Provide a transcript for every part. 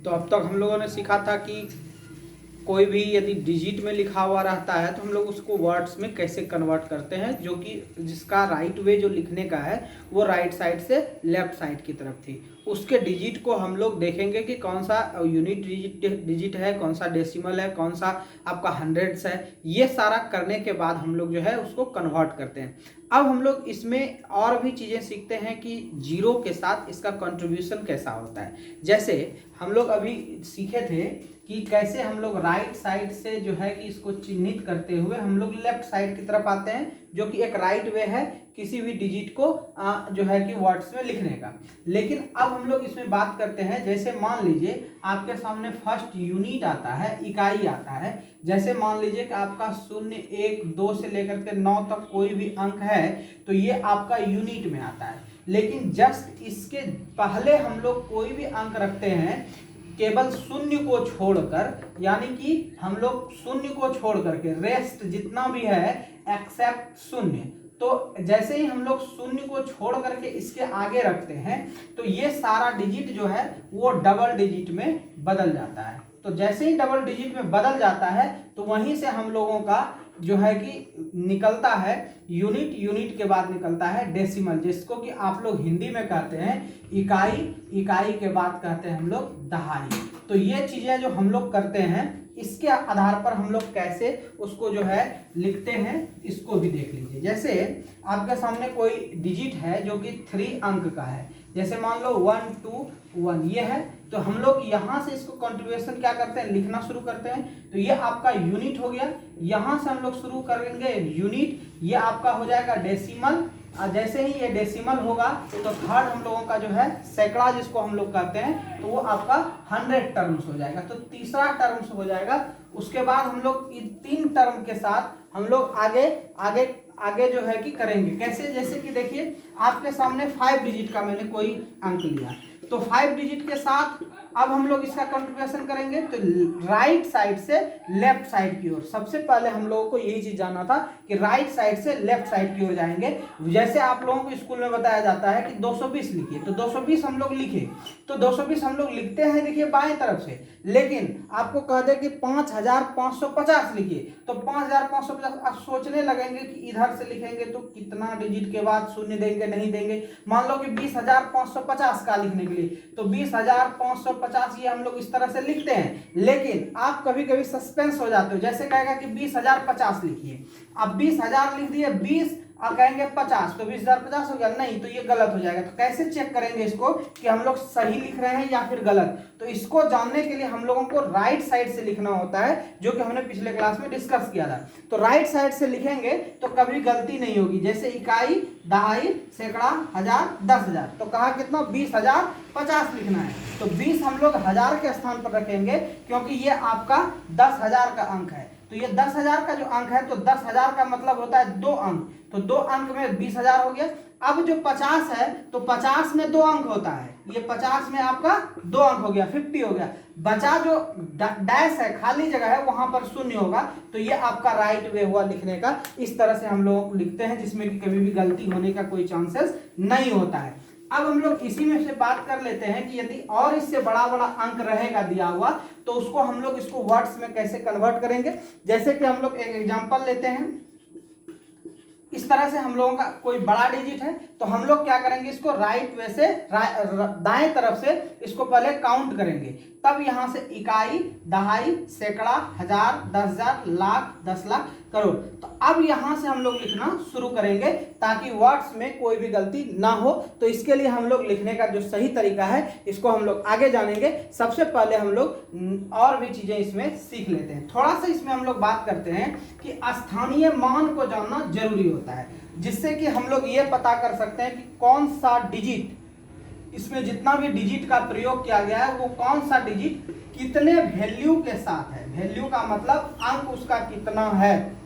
तो अब तक हम लोगों ने सीखा था कि कोई भी यदि डिजिट में लिखा हुआ रहता है तो हम लोग उसको वर्ड्स में कैसे कन्वर्ट करते हैं, जो कि जिसका राइट वे जो लिखने का है वो राइट साइड से लेफ्ट साइड की तरफ थी। उसके डिजिट को हम लोग देखेंगे कि कौन सा यूनिट डिजिट है, कौन सा डेसिमल है, कौन सा आपका हंड्रेड्स है। ये सारा करने के बाद हम लोग जो है उसको कन्वर्ट करते हैं। अब हम लोग इसमें और भी चीज़ें सीखते हैं कि जीरो के साथ इसका कंट्रीब्यूशन कैसा होता है। जैसे हम लोग अभी सीखे थे कि कैसे हम लोग राइट साइड से जो है कि इसको चिन्हित करते हुए हम लोग लेफ्ट साइड की तरफ आते हैं, जो कि एक राइट वे है किसी भी डिजिट को जो है कि वर्ड्स में लिखने का। लेकिन अब हम लोग इसमें बात करते हैं, जैसे मान लीजिए आपके सामने फर्स्ट यूनिट आता है, इकाई आता है। जैसे मान लीजिए कि आपका 0, 1, 2 से लेकर के 9 तक कोई भी अंक है तो ये आपका यूनिट में आता है। लेकिन जस्ट इसके पहले हम लोग कोई भी अंक रखते हैं केवल 0 को छोड़कर, यानी कि हम लोग 0 को छोड़ करके रेस्ट जितना भी है एक्सेप्ट 0। तो जैसे ही हम लोग 0 को छोड़ करके इसके आगे रखते हैं तो ये सारा डिजिट जो है वो डबल डिजिट में बदल जाता है। तो जैसे ही डबल डिजिट में बदल जाता है तो वहीं से हम लोगों का जो है कि निकलता है यूनिट, यूनिट के बाद निकलता है डेसिमल, जिसको कि आप लोग हिंदी में कहते हैं इकाई, इकाई के बाद कहते हैं हम लोग दहाई। तो ये चीजें जो हम लोग करते हैं इसके आधार पर हम लोग कैसे उसको जो है लिखते हैं इसको भी देख लीजिए। जैसे आपके सामने कोई डिजिट है जो कि 3 अंक का है, जैसे मान लो 1, 2, 1 ये है, तो हम लोग यहाँ से इसको कंट्रीब्यूशन क्या करते हैं, लिखना शुरू करते हैं। तो ये आपका यूनिट हो गया, यहाँ से हम लोग शुरू करेंगे यूनिट, ये आपका हो जाएगा डेसिमल। और जैसे ही ये डेसिमल होगा तो थर्ड हम लोगों का जो है सैकड़ा जिसको हम लोग कहते हैं, तो वो आपका 100 टर्म्स हो जाएगा। तो तीसरा टर्म्स हो जाएगा। उसके बाद हम लोग इन 3 टर्म के साथ हम लोग आगे आगे आगे जो है कि करेंगे कैसे। जैसे कि देखिए आपके सामने 5 डिजिट का मैंने कोई अंक लिया, तो 5 डिजिट के साथ अब हम लोग इसका कंट्रीब्यूशन करेंगे। तो राइट साइड से लेफ्ट साइड की ओर, सबसे पहले हम लोगों को यही चीज जानना था कि राइट साइड से लेफ्ट साइड की ओर जाएंगे। जैसे आप लोगों को स्कूल में बताया जाता है कि 220 लिखिए, तो 220 हम लोग लिखे, तो 220 हम लोग लिखते हैं देखिए बाएं तरफ से। लेकिन आपको कह दे कि 5550 लिखिए, तो 5550 आप सोचने लगेंगे कि इधर से लिखेंगे तो कितना डिजिट के बाद शून्य देंगे, नहीं देंगे। मान लो कि 20550 का लिखने के लिए, तो 20550 ये हम लोग इस तरह से लिखते हैं। लेकिन आप कभी कभी सस्पेंस हो जाते हो, जैसे कहेगा कि 20050 लिखिए, अब 20000 लिख दिए 20 और कहेंगे 50, तो 20050 हो गया, नहीं तो ये गलत हो जाएगा। तो कैसे चेक करेंगे इसको कि हम लोग सही लिख रहे हैं या फिर गलत। तो इसको जानने के लिए हम लोगों को राइट साइड से लिखना होता है, जो कि हमने पिछले क्लास में डिस्कस किया था। तो राइट साइड से लिखेंगे तो कभी गलती नहीं होगी। जैसे इकाई, दहाई, सैकड़ा, हजार, 10,000, तो कहा कितना 20050 लिखना है। तो 20 हम लोग हजार के स्थान पर रखेंगे क्योंकि ये आपका 10,000 का अंक है। तो ये 10,000 का जो अंक है, तो 10,000 का मतलब होता है 2 अंक, तो 2 अंक में 20,000 हो गया। अब जो 50 है तो 50 में 2 अंक होता है, ये 50 में आपका 2 अंक हो गया, 50 हो गया। बचा जो डैश है, खाली जगह है, वहां पर 0 होगा। तो ये आपका राइट वे हुआ लिखने का। इस तरह से हम लोग लिखते हैं जिसमें कि कभी भी गलती होने का कोई चांसेस नहीं होता है। अब हम लोग इसी में से बात कर लेते हैं कि यदि और इससे बड़ा बड़ा अंक रहेगा दिया हुआ तो उसको हम लोग इसको वर्ड्स में कैसे कन्वर्ट करेंगे। जैसे कि हम लोग एक एग्जांपल लेते हैं, इस तरह से हम लोगों का कोई बड़ा डिजिट है, तो हम लोग क्या करेंगे, इसको राइट वे से दाएं तरफ से इसको पहले काउंट करेंगे, तब यहां से इकाई, दहाई, सैकड़ा, हजार, 10,000, लाख, 10 लाख, करोड़। तो अब यहां से हम लोग लिखना शुरू करेंगे ताकि वर्ड्स में कोई भी गलती ना हो। तो इसके लिए हम लोग लिखने का जो सही तरीका है इसको हम लोग आगे जानेंगे। सबसे पहले हम लोग और भी चीजें इसमें सीख लेते हैं। थोड़ा सा इसमें हम लोग बात करते हैं कि स्थानीय मान को जानना जरूरी होता है, जिससे कि हम लोग ये पता कर सकते हैं कि कौन सा डिजिट, इसमें जितना भी डिजिट का प्रयोग किया गया है वो कौन सा डिजिट कितने वैल्यू के साथ है। वैल्यू का मतलब अंक उसका कितना है,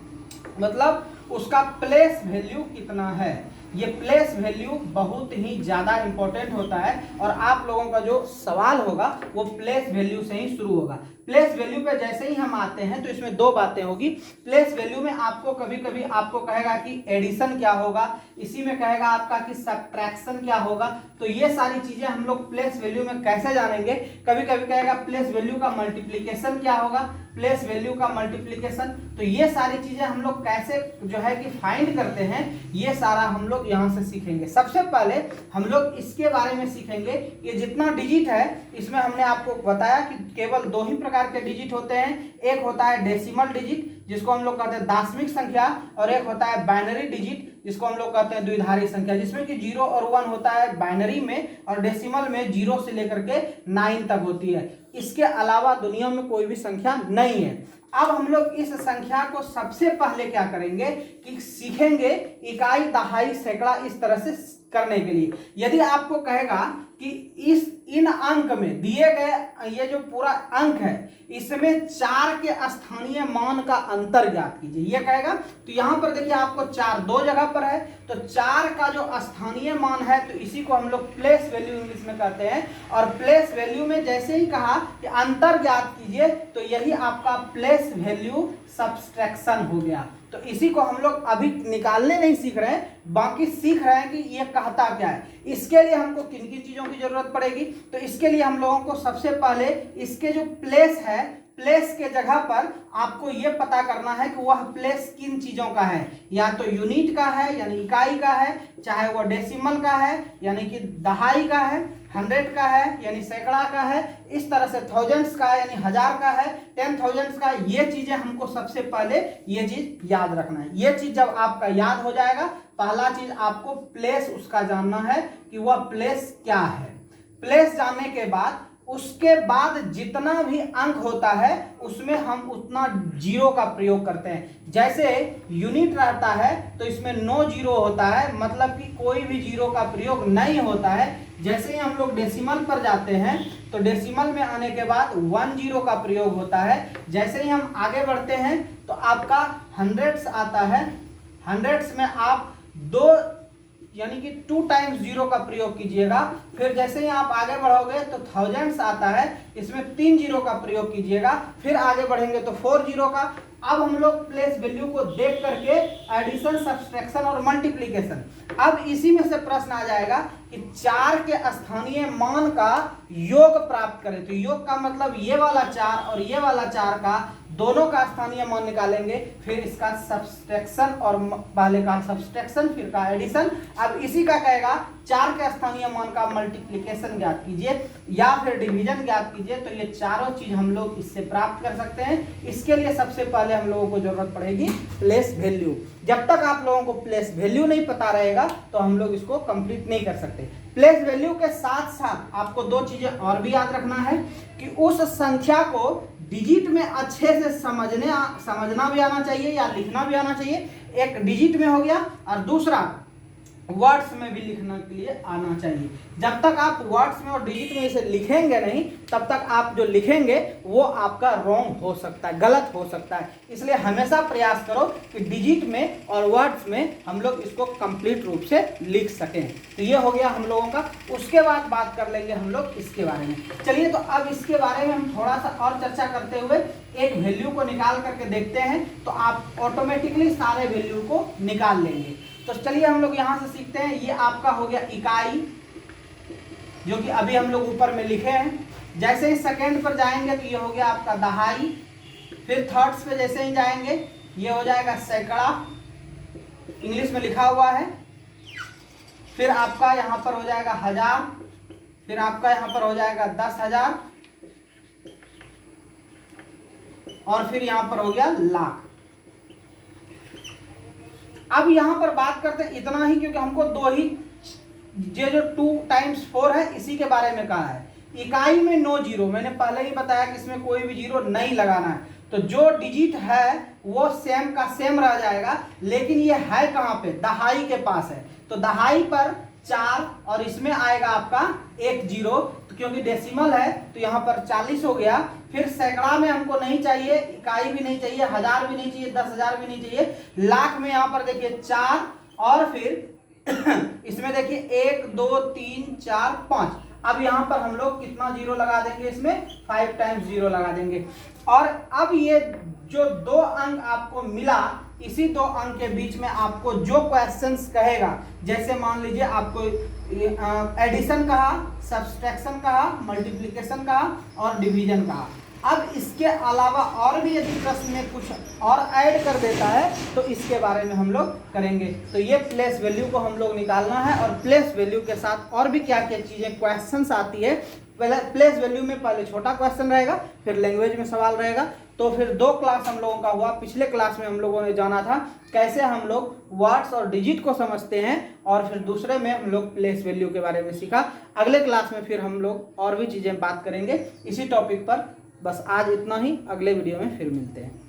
मतलब उसका प्लेस वैल्यू कितना है। ये प्लेस वैल्यू बहुत ही ज़्यादा इंपॉर्टेंट होता है और आप लोगों का जो सवाल होगा वो प्लेस वैल्यू से ही शुरू होगा। प्लेस वैल्यू पे जैसे ही हम आते हैं तो इसमें दो बातें होगी। प्लेस वैल्यू में आपको कभी कभी आपको कहेगा कि एडिशन क्या होगा, इसी में कहेगा आपका कि सब्ट्रैक्शन क्या होगा। तो ये सारी चीजें हम लोग प्लेस वैल्यू में कैसे जानेंगे। कभी कभी कहेगा प्लेस वैल्यू का मल्टीप्लीकेशन क्या होगा, प्लेस वैल्यू का मल्टीप्लीकेशन। तो ये सारी चीजें हम लोग कैसे जो है कि फाइंड करते हैं, ये सारा हम लोग यहाँ से सीखेंगे। सबसे पहले हम लोग इसके बारे में सीखेंगे। ये जितना डिजिट है इसमें हमने आपको बताया कि केवल दो ही प्रकार के डिजिट होते हैं। एक होता है डेसिमल डिजिट जिसको हम लोग कहते हैं दशमिक संख्या, और एक होता है बाइनरी डिजिट जिसको हम लोग कहते हैं द्विधारी संख्या, जिसमें कि 0 और 1 होता है बाइनरी में और डेसिमल में 0 से लेकर के 9 तक होती है। इसके अलावा दुनिया में कोई भी संख्या नहीं है। अब हम लोग इस संख्या को सबसे पहले क्या करेंगे कि सीखेंगे इकाई, दहाई, सैकड़ा इस तरह से करने के लिए। यदि आपको कहेगा कि इन अंक में दिए गए ये जो पूरा अंक है इसमें 4 के स्थानीय मान का अंतर ज्ञात कीजिए, ये कहेगा। तो यहां पर देखिए आपको 4 दो जगह पर है, तो 4 का जो स्थानीय मान है तो इसी को हम लोग प्लेस वैल्यू इंग्लिश में कहते हैं। और प्लेस वैल्यू में जैसे ही कहा कि अंतर ज्ञात कीजिए तो यही आपका प्लेस वैल्यू सब्सट्रैक्शन हो गया। तो इसी को हम लोग अभी निकालने नहीं सीख रहे हैं, बाकी सीख रहे हैं कि ये कहता क्या है। इसके लिए हमको किन किन चीजों की जरूरत पड़ेगी, तो इसके लिए हम लोगों को सबसे पहले इसके जो प्लेस है, प्लेस के जगह पर आपको ये पता करना है कि वह प्लेस किन चीजों का है। या तो यूनिट का है यानी इकाई का है, चाहे वह डेसिमल का है यानी कि दहाई का है, 100 का है यानी सैकड़ा का है, इस तरह से थाउजेंड्स का है यानी हजार का है, 10,000 का। ये चीजें हमको सबसे पहले ये चीज याद रखना है। ये चीज जब आपका याद हो जाएगा, पहला चीज आपको प्लेस उसका जानना है कि वह प्लेस क्या है। प्लेस जानने के बाद उसके बाद जितना भी अंक होता है उसमें हम उतना 0 का प्रयोग करते हैं। जैसे यूनिट रहता है तो इसमें 9 0 होता है, मतलब कि कोई भी 0 का प्रयोग नहीं होता है। जैसे ही हम लोग डेसिमल पर जाते हैं तो डेसिमल में आने के बाद 1 0 का प्रयोग होता है। जैसे ही हम आगे बढ़ते हैं तो आपका हंड्रेड्स आता है, हंड्रेड्स में आप 2 यानी कि 2 टाइम्स 0 का प्रयोग कीजिएगा। फिर जैसे ही आप आगे बढ़ोगे तो थाउजेंड्स आता है, इसमें 3 0 का प्रयोग कीजिएगा। फिर आगे बढ़ेंगे तो 4 0 का। अब हम लोग प्लेस वैल्यू को देख करके एडिशन, सब्सट्रैक्शन और मल्टीप्लिकेशन। अब इसी में से प्रश्न आ जाएगा कि 4 के स्थानीय मान का योग प्राप्त करें। तो योग का मतलब ये वाला 4 और ये वाला 4 का दोनों का स्थानीय मान निकालेंगे, फिर इसका सब्सट्रैक्शन और पहले का सब्सट्रैक्शन फिर का एडिशन। अब इसी का कहेगा 4 के स्थानीय मान का मल्टीप्लिकेशन ज्ञात कीजिए या फिर डिवीजन ज्ञात कीजिए। तो ये चारों चीज हम लोग इससे प्राप्त कर सकते हैं। इसके लिए सबसे पहले हम लोगों को जरूरत पड़ेगी प्लेस वैल्यू। जब तक आप लोगों को प्लेस वैल्यू नहीं पता रहेगा तो हम लोग इसको कंप्लीट नहीं कर सकते। प्लेस वैल्यू के साथ साथ आपको 2 चीजें और भी याद रखना है कि उस संख्या को डिजिट में अच्छे से समझना भी आना चाहिए या लिखना भी आना चाहिए। एक डिजिट में हो गया और दूसरा वर्ड्स में भी लिखने के लिए आना चाहिए। जब तक आप वर्ड्स में और डिजिट में इसे लिखेंगे नहीं तब तक आप जो लिखेंगे वो आपका रॉन्ग हो सकता है, गलत हो सकता है। इसलिए हमेशा प्रयास करो कि डिजिट में और वर्ड्स में हम लोग इसको कंप्लीट रूप से लिख सकें। तो ये हो गया हम लोगों का। उसके बाद बात कर लेंगे हम लोग इसके बारे में। चलिए तो अब इसके बारे में हम थोड़ा सा और चर्चा करते हुए एक वैल्यू को निकाल करके देखते हैं, तो आप ऑटोमेटिकली सारे वैल्यू को निकाल लेंगे। तो चलिए हम लोग यहां से सीखते हैं। ये आपका हो गया इकाई, जो कि अभी हम लोग ऊपर में लिखे हैं। जैसे ही सेकंड पर जाएंगे तो ये हो गया आपका दहाई। फिर थर्ड्स पे जैसे ही जाएंगे ये हो जाएगा सैकड़ा, इंग्लिश में लिखा हुआ है। फिर आपका यहां पर हो जाएगा हजार, फिर आपका यहां पर हो जाएगा 10,000 और फिर यहां पर हो गया लाख। अब यहां पर बात करते हैं इतना ही, क्योंकि हमको 2 ही ये जो 2 टाइम्स 4 है इसी के बारे में कहा है। इकाई में 9 0, मैंने पहले ही बताया कि इसमें कोई भी 0 नहीं लगाना है। तो जो डिजिट है वो सेम का सेम रह जाएगा, लेकिन ये है कहां पे, दहाई के पास है। तो दहाई पर 4 और इसमें आएगा आपका 1 0, तो क्योंकि डेसिमल है तो यहाँ पर 40 हो गया। फिर सैकड़ा में हमको नहीं चाहिए, इकाई भी नहीं चाहिए, हजार भी नहीं चाहिए, 10,000 भी नहीं चाहिए। लाख में यहाँ पर देखिए 4 और फिर इसमें देखिए 1 2 3 4 5। अब यहाँ पर हम लोग कितना जीरो लगा देंगे, इसमें 5 टाइम्स जीरो लगा देंगे। और अब ये जो 2 अंक आपको मिला, इसी 2 अंक के बीच में आपको जो क्वेश्चंस कहेगा, जैसे मान लीजिए आपको एडिशन कहा, सब्सट्रैक्शन कहा, मल्टीप्लिकेशन कहा और डिवीजन कहा। अब इसके अलावा और भी यदि प्रश्न में कुछ और ऐड कर देता है तो इसके बारे में हम लोग करेंगे। तो ये प्लेस वैल्यू को हम लोग निकालना है, और प्लेस वैल्यू के साथ और भी क्या क्या चीज़ें क्वेश्चंस आती है। पहले प्लेस वैल्यू में पहले छोटा क्वेश्चन रहेगा, फिर लैंग्वेज में सवाल रहेगा। तो फिर 2 क्लास हम लोगों का हुआ। पिछले क्लास में हम लोगों ने जाना था कैसे हम लोग वर्ड्स और डिजिट को समझते हैं, और फिर दूसरे में हम लोग प्लेस वैल्यू के बारे में सीखा। अगले क्लास में फिर हम लोग और भी चीज़ें बात करेंगे इसी टॉपिक पर। बस आज इतना ही, अगले वीडियो में फिर मिलते हैं।